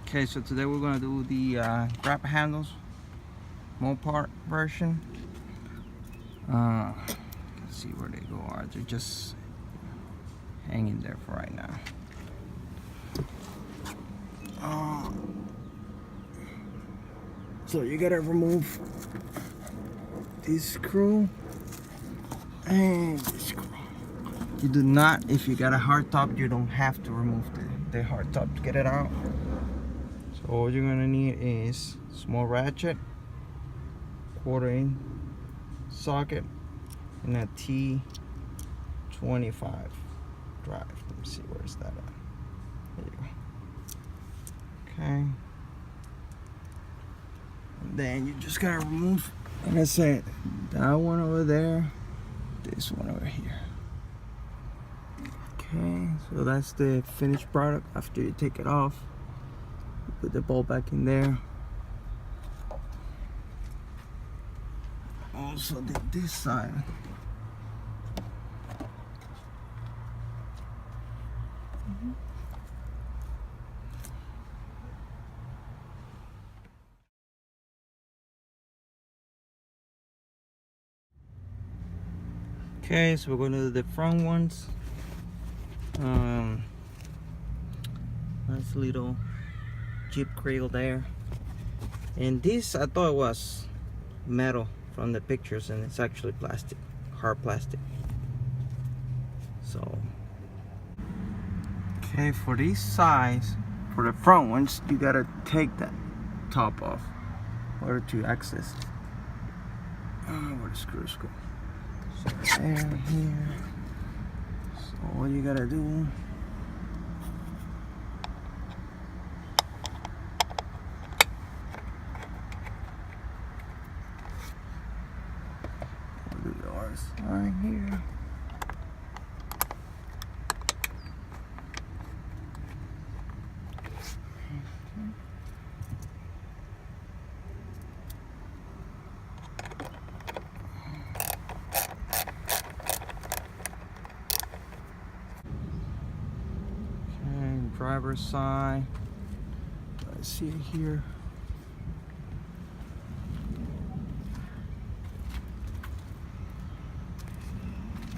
Okay, so today we're gonna do the grab handles Mopar version. Let's see where they go. They're just hanging there for right now. So you gotta remove this screw and this screw. You do not, if you got a hard top, you don't have to remove the hard top to get it out. So all you're gonna need is small ratchet, 1/4 inch socket, and a T25 drive. Let me see, where's that at? There you go. Okay. And then you just gotta remove, like I said, that one over there, this one over here. Okay, so that's the finished product after you take it off. Put the bolt back in there. Also did this side. Okay, so we're going to do the front ones. Nice little Jeep Wrangler there. And this, I thought it was metal from the pictures, and it's actually plastic, hard plastic. So, okay, for these sides, for the front ones, you gotta take that top off in order to access where the screws go. So there, here. So all you gotta do, do yours right here. Driver's side, I see it here.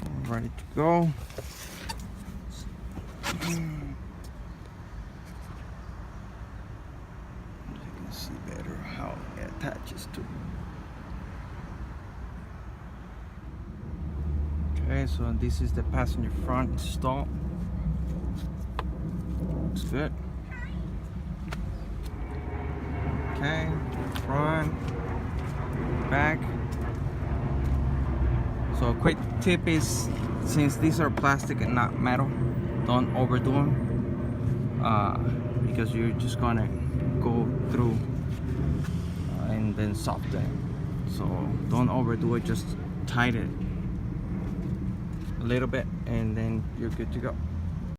All ready to go. You can see better how it attaches to. Okay, so this is the passenger front stall. Looks good. Okay, front, back. So a quick tip is, since these are plastic and not metal, don't overdo them, because you're just gonna go through and then soften it. So don't overdo it, just tighten it a little bit and then you're good to go.